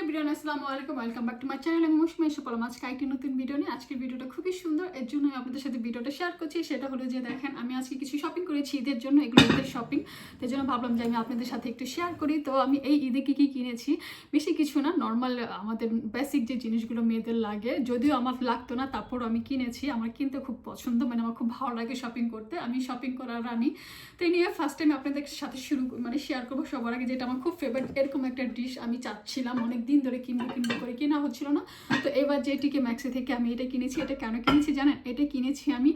Everyone, আসসালামু আলাইকুম। Welcome back to my channel. আমি মৌসুমী এসে পড়লাম আজকে একটি নতুন ভিডিও নিয়ে। আজকের ভিডিওটা খুবই সুন্দর, এর জন্য আমি আপনাদের সাথে ভিডিওটা শেয়ার করছি। সেটা হলো যে দেখেন, আমি আজকে কিছু শপিং করেছি ঈদের জন্য। এগুলো ঈদের শপিং, তার জন্য ভাবলাম যে আমি আপনাদের সাথে একটু শেয়ার করি। তো আমি এই ঈদে কী কী কিনেছি, বেশি কিছু না, নর্মাল আমাদের বেসিক যে জিনিসগুলো মেয়েদের লাগে, যদিও আমার লাগতো না, তারপরও আমি কিনেছি। আমার কিনতে খুব পছন্দ, মানে আমার খুব ভালো লাগে শপিং করতে। আমি শপিং করার রানী। তো এই নিয়ে ফার্স্ট টাইম আপনাদের সাথে শেয়ার করবো সবার আগে, যেটা আমার খুব ফেভারিট। এরকম একটা ডিশ আমি চাচ্ছিলাম অনেক দিন ধরে, কিনবো করে কেনা হচ্ছিল না। তো এবার যে টিকে ম্যাক্সে থেকে আমি এটা কিনেছি। এটা কেন কিনেছি জানেন? এটা কিনেছি আমি,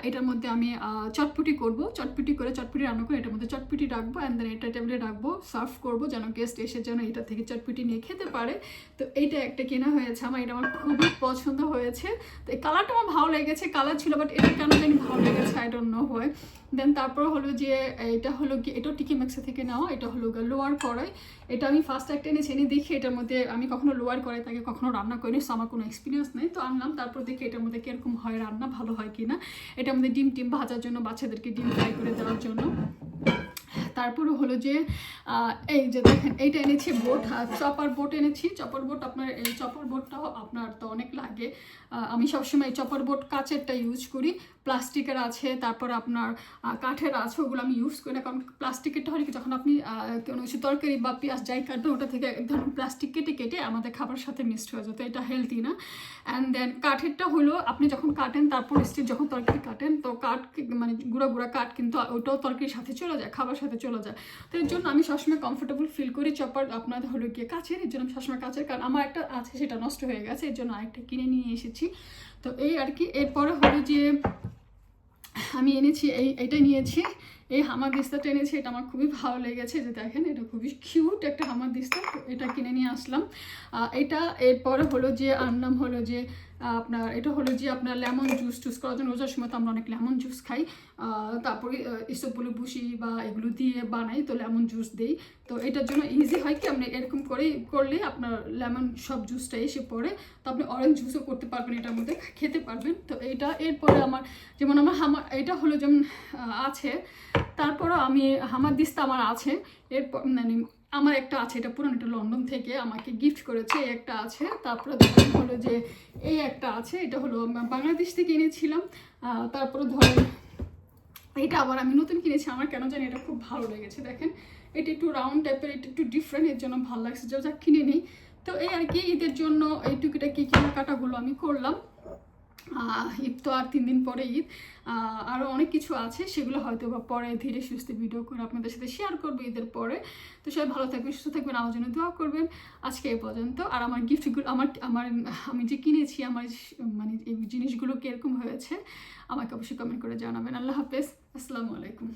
এটার মধ্যে আমি চটপটি করব, চটপটি রান্না করে এটার মধ্যে চটপটি রাখবো, অ্যান্ড দেন এটা টেবিলে রাখবো, সার্ভ করবো, যেন গেস্ট এসে যেন এটা থেকে চটপটি নিয়ে খেতে পারে। তো এইটা একটা কেনা হয়েছে আমার, এটা আমার খুবই পছন্দ হয়েছে। তো এই কালারটা আমার ভালো লেগেছে, কালার ছিল, বাট এটা কেন জানি ভালো লেগেছে, আই ডোন্ট নো হয়। দেন তারপর হলো যে এটা হলো কি, এটাও টিকি ম্যাক্সে থেকে নেওয়া। এটা হলো লোয়ার কড়াই। এটা আমি ফার্স্ট একটা এনেছি, এনে দেখি এটার মধ্যে আমি কখনো লোয়ার কড়াই তাকে কখনো রান্না করিনি, সো আমার কোনো এক্সপিরিয়েন্স নেই। তো আনলাম, তারপর দেখি এটার মধ্যে কীরকম হয় রান্না, ভালো হয় কি না। এটার মধ্যে ডিম ভাজার জন্য, বাচ্চাদেরকে ডিম ফ্রাই করে দেওয়ার জন্য। তারপরে হলো যে এই যে দেখেন, এইটা এনেছি বোট, চপার বোট এনেছি। চপার বোট, আপনার এই চপার বোটটাও আপনার তো অনেক লাগে। আমি সবসময় চপার বোট কাচেরটা ইউজ করি, প্লাস্টিকের আছে, তারপর আপনার কাঠের আছে, ওগুলো আমি ইউজ করি না। কারণ প্লাস্টিকেরটা হলে কি, যখন আপনি কোনো কিছু তরকারি বা পেঁয়াজ যাই কাটবেন, ওটা থেকে এক ধরনের প্লাস্টিক কেটে আমাদের খাবার সাথে মিক্সড হয়ে যেত, এটা হেলদি না। অ্যান্ড দেন কাঠেরটা হলো, আপনি যখন কাটেন, তারপর স্টিল যখন তরকারি কাটেন, তো কাঠ মানে গুঁড়া কাঠ, কিন্তু ওটাও তরকারির সাথে চলে যায়, খাবার সাথে চলে যায়। তো এর জন্য আমি সবসময় কমফোর্টেবল ফিল করি। চপার আপনাদের হলো গিয়ে কাছের, এর জন্য আমি সবসময় কাছের, কারণ আমার একটা আছে সেটা নষ্ট হয়ে গেছে, এর জন্য আরেকটা কিনে নিয়ে এসেছি। তো এই আর কি। এরপরে হলো যে আমি এনেছি এইটা নিয়েছি, এই হামাদিস্তাটা এনেছি। এটা আমার খুবই ভালো লেগেছে, যে দেখেন এটা খুবই কিউট একটা হামাদিস্তা। তো এটা কিনে নিয়ে আসলাম। এটা এরপরে হলো যে আনলাম হলো যে আপনার, এটা হলো যে আপনার লেমন জুস করার জন্য। রোজার সময় তো আমরা অনেক লেমন জুস খাই, তারপরে এসবগুলো বুসি বা এগুলো দিয়ে বানাই, তো লেমন জুস দিই। তো এটার জন্য ইজি হয় কি, আপনি এরকম করেই করলে আপনার লেমন সব জুসটা এসে পড়ে। তো আপনি অরেঞ্জ জুসও করতে পারবেন, এটার মধ্যে খেতে পারবেন। তো এইটা এরপরে আমার যেমন এটা হলো যেমন আছে, তারপরও আমি হামাদিস্তা আমার আছে। এরপর মানে আমার একটা আছে, এটা পুরনো, এটা লন্ডন থেকে আমাকে গিফট করেছে, এই একটা আছে। তারপরে হলো যে এই একটা আছে, এটা হলো বাংলাদেশ থেকে এনেছিলাম। তারপরে ধরেন এটা আবার আমি নতুন কিনেছি, আমার কেন জানি এটা খুব ভালো লেগেছে। দেখেন এটা একটু রাউন্ড টাইপের, এটা একটু ডিফারেন্ট, এর জন্য ভালো লাগছে, যা কিনে নিই। তো এই আর কি, ঈদের জন্য এই টুকিটাকি কেনাকাটাগুলো আমি করলাম। ঈদ তো আর 3 দিন পরে ঈদ, আরও অনেক কিছু আছে, সেগুলো হয়তো বা পরে ধীরে সুস্থে ভিডিও করে আপনাদের সাথে শেয়ার করবো ঈদের পরে। তো সবাই ভালো থাকবেন, সুস্থ থাকবেন, আমার জন্য দোয়া করবেন। আজকে এই পর্যন্ত। আর আমার গিফটগুলো, আমি যে কিনেছি, আমার মানে এই জিনিসগুলো কীরকম হয়েছে আমাকে অবশ্যই কমেন্ট করে জানাবেন। আল্লাহ হাফেজ, আসসালামু আলাইকুম।